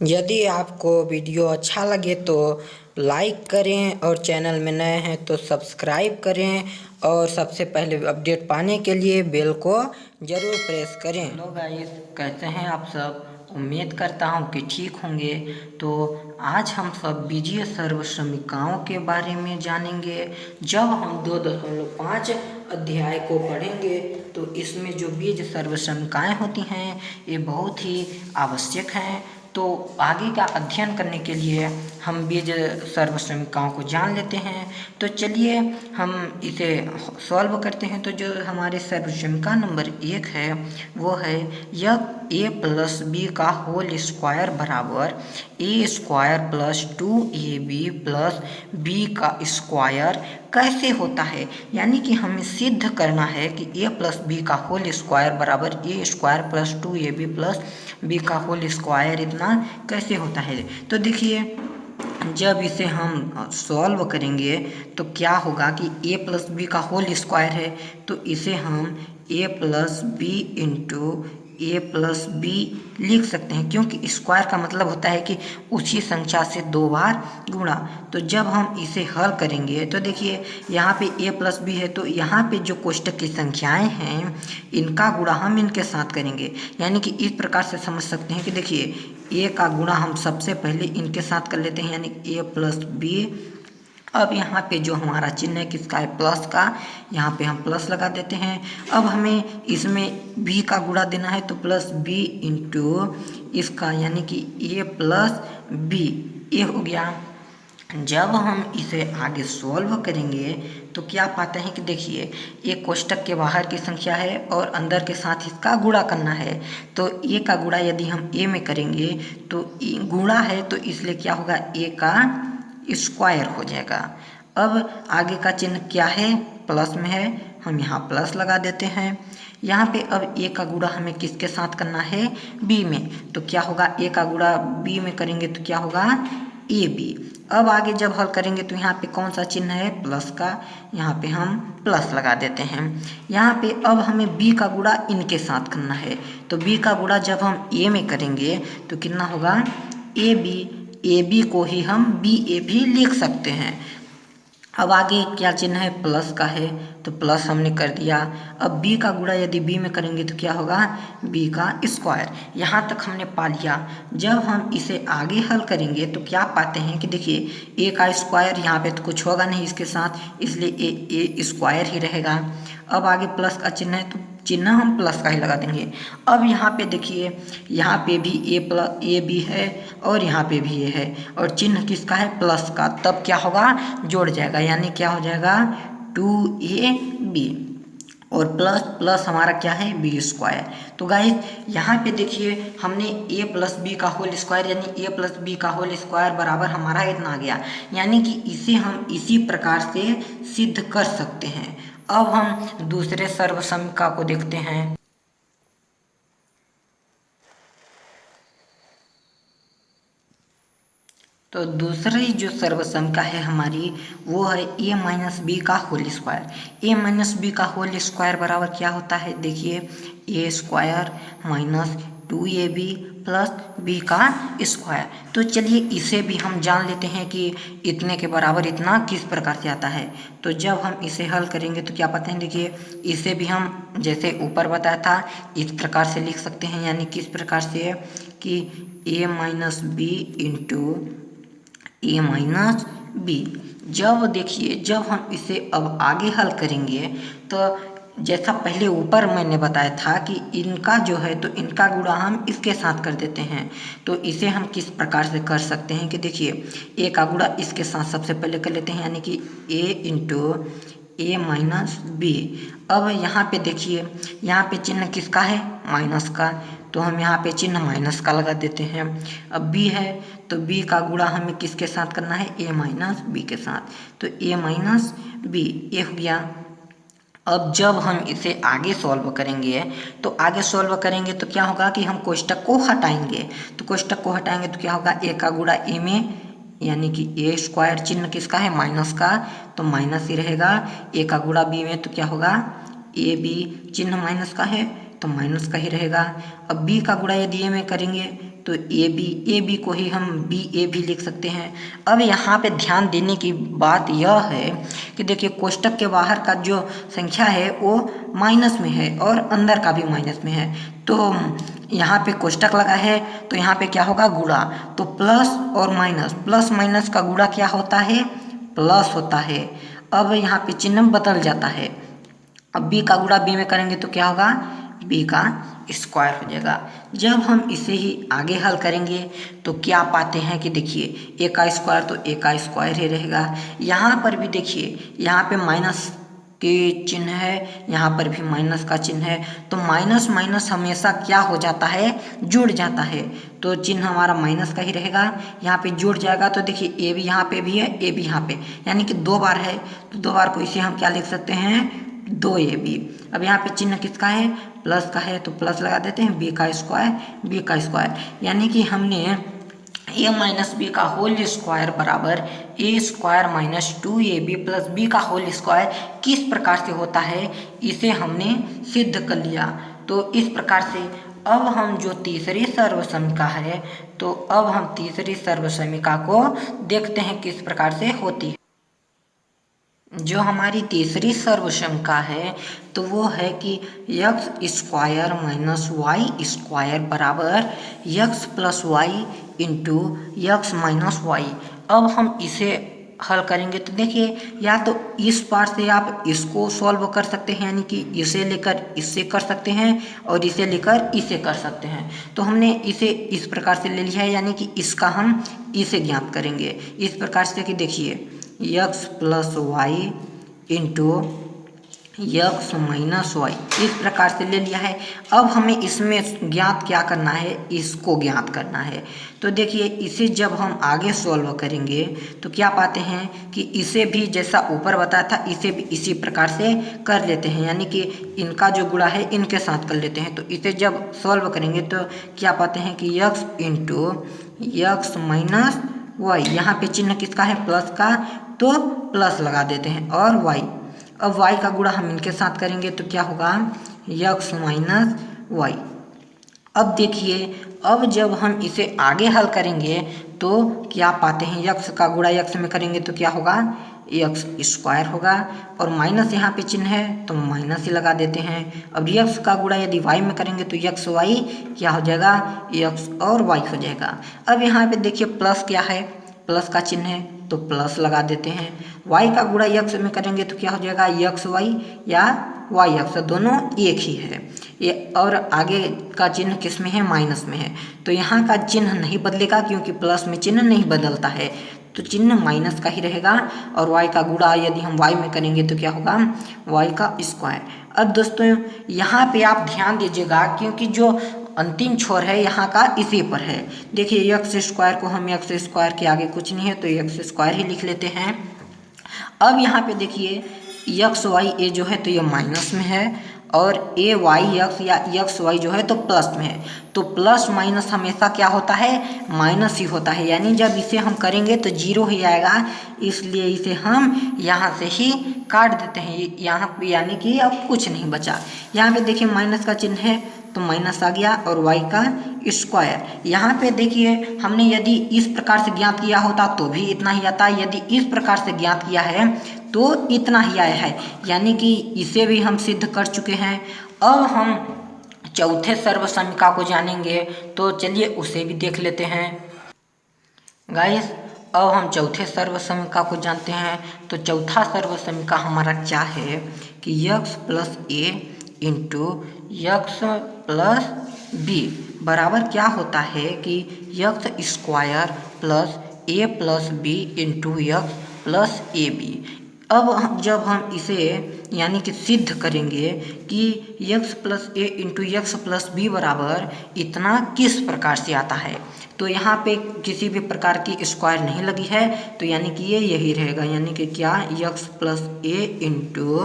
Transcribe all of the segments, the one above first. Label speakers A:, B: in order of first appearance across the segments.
A: यदि आपको वीडियो अच्छा लगे तो लाइक करें और चैनल में नए हैं तो सब्सक्राइब करें और सबसे पहले अपडेट पाने के लिए बेल को ज़रूर प्रेस करें। हेलो गाइस, कैसे हैं आप सब? उम्मीद करता हूं कि ठीक होंगे। तो आज हम सब बीजीय सर्वश्रमिकाओं के बारे में जानेंगे। जब हम 2.5 अध्याय को पढ़ेंगे तो इसमें जो बीज सर्वश्रमिकाएँ होती हैं ये बहुत ही आवश्यक हैं। तो आगे का अध्ययन करने के लिए हम बीज सर्वश्रमिकाओं को जान लेते हैं। तो चलिए हम इसे सॉल्व करते हैं। तो जो हमारे सर्वश्रमिका नंबर 1 है वो है यह a प्लस बी का होल स्क्वायर बराबर a square plus 2ab plus B का स्क्वायर कैसे होता है। यानी कि हमें सिद्ध करना है कि a प्लस बी का होल स्क्वायर बराबर a square plus 2ab plus B का होल स्क्वायर इतना कैसे होता है। तो देखिए जब इसे हम सॉल्व करेंगे तो क्या होगा कि a प्लस बी का होल स्क्वायर है तो इसे हम a plus B into A plus B लिख सकते हैं, क्योंकि स्क्वायर का मतलब होता है कि उसी संख्या से 2 बार गुणा। तो जब हम इसे हल करेंगे तो देखिए यहाँ पे a प्लस बी है तो यहाँ पे जो कोष्टक की संख्याएं हैं इनका गुणा हम इनके साथ करेंगे। यानी कि इस प्रकार से समझ सकते हैं कि देखिए a का गुणा हम सबसे पहले इनके साथ कर लेते हैं, यानी a प्लस बी। अब यहाँ पे जो हमारा चिन्ह है किसका है, प्लस का, यहाँ पे हम प्लस लगा देते हैं। अब हमें इसमें b का गुणा देना है तो प्लस b इंटू इसका, यानी कि a प्लस बी, ये हो गया। जब हम इसे आगे सॉल्व करेंगे तो क्या पाते हैं कि देखिए ये कोष्टक के बाहर की संख्या है और अंदर के साथ इसका गुणा करना है। तो a का गुणा यदि हम a में करेंगे तो गुणा है तो इसलिए क्या होगा, a का स्क्वायर हो जाएगा। अब आगे का चिन्ह क्या है, प्लस में है, हम यहाँ प्लस लगा देते हैं। यहाँ पे अब a का गुणा हमें किसके साथ करना है, b में। तो क्या होगा, a का गुणा b में करेंगे तो क्या होगा, ab। अब आगे जब हल करेंगे तो यहाँ पे कौन सा चिन्ह है, प्लस का, यहाँ पे हम प्लस लगा देते हैं। यहाँ पे अब हमें b का गुणा इनके साथ करना है तो b का गुणा जब हम a में करेंगे तो कितना होगा, ab को ही हम ba भी लिख सकते हैं। अब आगे क्या चिन्ह है, प्लस का है तो प्लस हमने कर दिया। अब b का गुणा यदि b में करेंगे तो क्या होगा, b का स्क्वायर। यहाँ तक हमने पा लिया। जब हम इसे आगे हल करेंगे तो क्या पाते हैं कि देखिए a का स्क्वायर, यहाँ पे तो कुछ होगा नहीं इसके साथ, इसलिए a स्क्वायर ही रहेगा। अब आगे प्लस का चिन्ह है तो चिन्ह हम प्लस का ही लगा देंगे। अब यहाँ पे देखिए यहाँ पे भी a भी है और यहाँ पे भी a है और चिन्ह किसका है, प्लस का, तब क्या होगा, जोड़ जाएगा, यानी क्या हो जाएगा 2ab और प्लस प्लस हमारा क्या है, बी स्क्वायर। तो गाइस यहाँ पे देखिए हमने a प्लस बी का होल स्क्वायर यानी a प्लस बी का होल स्क्वायर बराबर हमारा इतना आ गया। यानी कि इसे हम इसी प्रकार से सिद्ध कर सकते हैं। अब हम दूसरे सर्वसमिका को देखते हैं। तो दूसरी जो सर्वसमिका है हमारी वो है a माइनस बी का whole square. a minus B का होल स्क्वायर बराबर क्या होता है, देखिए a square minus 2ab plus B का स्क्वायर। तो चलिए इसे भी हम जान लेते हैं कि इतने के बराबर इतना किस प्रकार से आता है। तो जब हम इसे हल करेंगे तो क्या पाते हैं, देखिए इसे भी हम जैसे ऊपर बताया था इस प्रकार से लिख सकते हैं, यानी किस प्रकार से कि a minus B into a minus B. जब देखिए जब हम इसे अब आगे हल करेंगे तो जैसा पहले ऊपर मैंने बताया था कि इनका जो है तो इनका गुणा हम इसके साथ कर देते हैं। तो इसे हम किस प्रकार से कर सकते हैं कि देखिए a का गुणा इसके साथ सबसे पहले कर लेते हैं, यानी कि a into a minus B. अब यहाँ पे देखिए यहाँ पे चिन्ह किसका है, माइनस का, तो हम यहाँ पे चिन्ह माइनस का लगा देते हैं। अब b है तो b का गुणा हमें किसके साथ करना है, a माइनस बी के साथ, तो a माइनस बी ये हो गया। अब जब हम इसे आगे सॉल्व करेंगे तो क्या होगा कि हम कोष्टक को हटाएंगे। तो कोष्टक को हटाएंगे तो क्या होगा, a का गुणा a में, यानी कि a स्क्वायर चिन्ह किसका है, माइनस का, तो माइनस ही रहेगा। a का गुणा b में तो क्या होगा, a b चिन्ह माइनस का है तो माइनस का ही रहेगा। अब b का गुणा यदि a में करेंगे तो ए बी को ही हम बी ए भी लिख सकते हैं। अब यहाँ पे ध्यान देने की बात यह है कि देखिए कोष्टक के बाहर का जो संख्या है वो माइनस में है और अंदर का भी माइनस में है, तो यहाँ पे कोष्टक लगा है तो यहाँ पे क्या होगा, गुणा। तो प्लस और माइनस, प्लस माइनस का गुणा क्या होता है, प्लस होता है। अब यहाँ पे चिन्ह बदल जाता है। अब b का गुणा b में करेंगे तो क्या होगा, b का स्क्वायर हो जाएगा। जब हम इसे ही आगे हल करेंगे तो क्या पाते हैं कि देखिए a का स्क्वायर तो a का स्क्वायर ही रहेगा। यहाँ पर भी देखिए यहाँ पे माइनस के चिन्ह है, यहाँ पर भी माइनस का चिन्ह है, तो माइनस माइनस हमेशा क्या हो जाता है, जुड़ जाता है। तो चिन्ह हमारा माइनस का ही रहेगा, यहाँ पे जुड़ जाएगा। तो देखिए ए भी यहाँ पे भी है, ए भी यहाँ पे, यानी कि 2 बार है, तो 2 बार को इसे हम क्या लिख सकते हैं, 2ab। अब यहाँ पे चिन्ह किसका है, प्लस का है, तो प्लस लगा देते हैं, b का स्क्वायर, यानी कि हमने a माइनस बी का होल स्क्वायर बराबर a square minus 2ab plus B का होल स्क्वायर किस प्रकार से होता है, इसे हमने सिद्ध कर लिया। तो इस प्रकार से अब हम जो तीसरी सर्वसमिका है, तो अब हम तीसरी सर्वसमिका को देखते हैं किस प्रकार से होती है। जो हमारी तीसरी सर्वसमिका है तो वो है कि x square minus y square बराबर x plus Y into x minus y. अब हम इसे हल करेंगे तो देखिए या तो इस पार्ट से आप इसको सॉल्व कर सकते हैं, यानी कि इसे लेकर इससे कर सकते हैं और इसे लेकर इसे कर सकते हैं। तो हमने इसे इस प्रकार से ले लिया है, यानी कि इसका हम इसे ज्ञात करेंगे इस प्रकार से कि देखिए X plus Y into x minus Y, इस प्रकार से ले लिया है। अब हमें इसमें ज्ञात क्या करना है, इसको ज्ञात करना है। तो देखिए इसे जब हम आगे सॉल्व करेंगे तो क्या पाते हैं कि इसे भी जैसा ऊपर बताया था इसे भी इसी प्रकार से कर लेते हैं, यानी कि इनका जो गुणा है इनके साथ कर लेते हैं। तो इसे जब सॉल्व करेंगे तो क्या पाते हैं कि X into x minus Y, यहाँ पे चिन्ह किसका है, प्लस का, तो प्लस लगा देते हैं, और वाई। अब y का गुणा हम इनके साथ करेंगे तो क्या होगा, x माइनस वाई। अब देखिए अब जब हम इसे आगे हल करेंगे तो क्या पाते हैं, x का गुणा x में करेंगे तो क्या होगा, x स्क्वायर होगा, और माइनस यहाँ पे चिन्ह है तो माइनस ही लगा देते हैं। अब x का गुणा यदि y में करेंगे तो x y क्या हो जाएगा, x और y हो जाएगा। अब यहाँ पे देखिए प्लस क्या है, प्लस का चिन्ह है तो प्लस लगा देते हैं। y का गुणा x में करेंगे तो क्या हो जाएगा, एक्स वाई या वाई एक्स, दोनों एक ही है ये, और आगे का चिन्ह किस में है, माइनस में है, तो यहाँ का चिन्ह नहीं बदलेगा क्योंकि प्लस में चिन्ह नहीं बदलता है, तो चिन्ह माइनस का ही रहेगा। और y का गुणा यदि हम y में करेंगे तो क्या होगा, y का स्क्वायर। अब दोस्तों यहाँ पे आप ध्यान दीजिएगा क्योंकि जो अंतिम छोर है यहाँ का इसी पर है। देखिए एक्स स्क्वायर को हम एक्स स्क्वायर के आगे कुछ नहीं है तो एक्स स्क्वायर ही लिख लेते हैं। अब यहाँ पे देखिए एक्स वाई ए जो है तो ये माइनस में है, और ए वाई एक्स या एक्स वाई जो है तो प्लस में है। तो प्लस माइनस हमेशा क्या होता है, माइनस ही होता है, यानी जब इसे हम करेंगे तो जीरो ही आएगा, इसलिए इसे हम यहाँ से ही काट देते हैं यहाँ पे, यानी कि अब कुछ नहीं बचा। यहाँ पे देखिए माइनस का चिन्ह है तो माइनस आ गया, और y का स्क्वायर। यहाँ पे देखिए हमने यदि इस प्रकार से ज्ञात किया होता तो भी इतना ही आता, यदि इस प्रकार से ज्ञात किया है तो इतना ही आया है, यानी कि इसे भी हम सिद्ध कर चुके हैं। अब हम चौथे सर्वसमिका को जानेंगे, तो चलिए उसे भी देख लेते हैं गाइस। अब हम चौथे सर्वसमिका को जानते हैं। तो चौथा सर्वसमिका हमारा क्या है कि x plus A into X plus B बराबर क्या होता है कि x square plus A plus B into X plus A B. अब जब हम इसे यानी कि सिद्ध करेंगे कि x plus A into X plus B बराबर इतना किस प्रकार से आता है, तो यहाँ पे किसी भी प्रकार की स्क्वायर नहीं लगी है, तो यानी कि ये यही रहेगा, यानी कि क्या x plus A into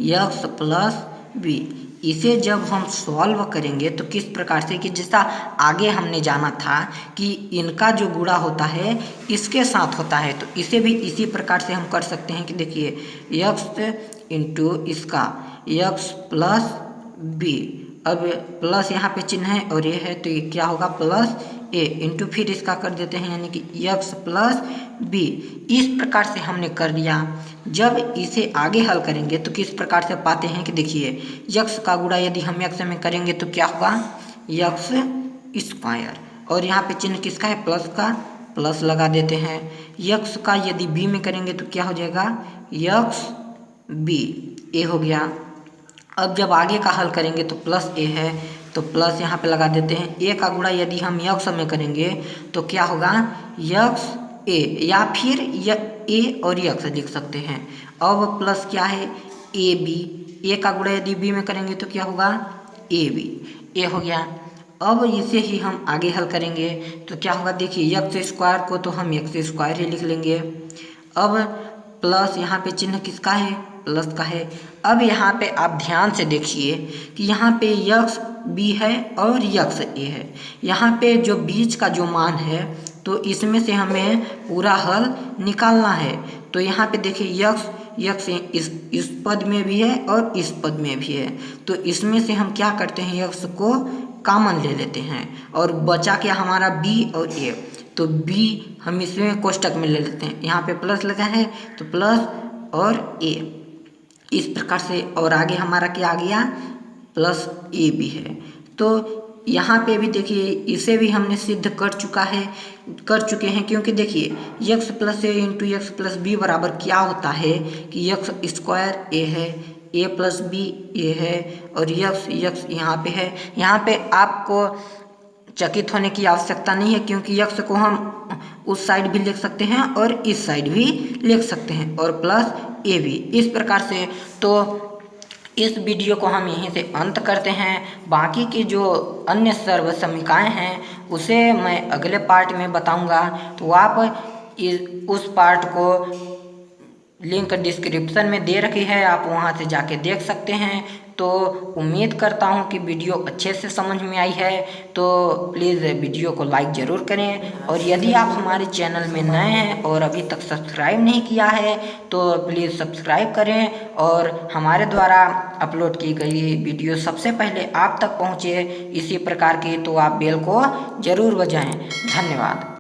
A: X plus B. इसे जब हम सॉल्व करेंगे तो किस प्रकार से कि जैसा आगे हमने जाना था कि इनका जो गुणा होता है इसके साथ होता है, तो इसे भी इसी प्रकार से हम कर सकते हैं कि देखिए x इंटू इसका x प्लस बी अब प्लस यहाँ पे चिन्ह है और ये है, तो ये क्या होगा प्लस ए इंटू फिर इसका कर देते हैं यानी कि x प्लस बी। इस प्रकार से हमने कर लिया। जब इसे आगे हल करेंगे तो किस प्रकार से पाते हैं कि देखिए x का गुणा यदि हम x में करेंगे तो क्या होगा x स्क्वायर, और यहाँ पे चिन्ह किसका है प्लस का, प्लस लगा देते हैं। x का यदि b में करेंगे तो क्या हो जाएगा x b, ए हो गया। अब जब आगे का हल करेंगे तो प्लस ए है तो प्लस यहाँ पे लगा देते हैं। ए का गुणा यदि हम यक्स में करेंगे तो क्या होगा यक्स ए, या फिर ए और यक्स लिख सकते हैं। अब प्लस क्या है ए बी, ए का गुणा यदि बी में करेंगे तो क्या होगा ए बी, ए हो गया। अब इसे ही हम आगे हल करेंगे तो क्या होगा देखिए यक्स स्क्वायर को तो हम यक्स स्क्वायर ही लिख लेंगे। अब प्लस यहाँ पे चिन्ह किसका है प्लस का है। अब यहाँ पे आप ध्यान से देखिए कि यहाँ पे यक्स बी है और यक्स ए है। यहाँ पे जो बीच का जो मान है तो इसमें से हमें पूरा हल निकालना है। तो यहाँ पे देखिए यक्स इस पद में भी है और इस पद में भी है, तो इसमें से हम क्या करते हैं यक्स को कॉमन ले लेते हैं और बचा क्या हमारा बी और ए, तो बी हम इसमें कोष्टक में ले लेते हैं। यहाँ पे प्लस लगा है तो प्लस और ए, इस प्रकार से। और आगे हमारा क्या आ गया प्लस ए भी है। तो यहाँ पे भी देखिए इसे भी हमने सिद्ध कर चुके हैं, क्योंकि देखिए x plus A into x plus B बराबर क्या होता है कि यक्स स्क्वायर ए है, ए प्लस बी ए है और यक्स यहाँ पे है। यहाँ पे आपको चकित होने की आवश्यकता नहीं है, क्योंकि यक्स को हम उस साइड भी लिख सकते हैं और इस साइड भी लिख सकते हैं और प्लस ए भी, इस प्रकार से। तो इस वीडियो को हम यहीं से अंत करते हैं। बाकी की जो अन्य सर्वसमीकाएँ हैं उसे मैं अगले पार्ट में बताऊंगा, तो आप उस पार्ट को लिंक डिस्क्रिप्शन में दे रखी है, आप वहां से जाके देख सकते हैं। तो उम्मीद करता हूं कि वीडियो अच्छे से समझ में आई है, तो प्लीज़ वीडियो को लाइक ज़रूर करें। और यदि आप हमारे चैनल में नए हैं और अभी तक सब्सक्राइब नहीं किया है तो प्लीज़ सब्सक्राइब करें और हमारे द्वारा अपलोड की गई वीडियो सबसे पहले आप तक पहुँचे इसी प्रकार की, तो आप बेल को ज़रूर बजाएँ। धन्यवाद।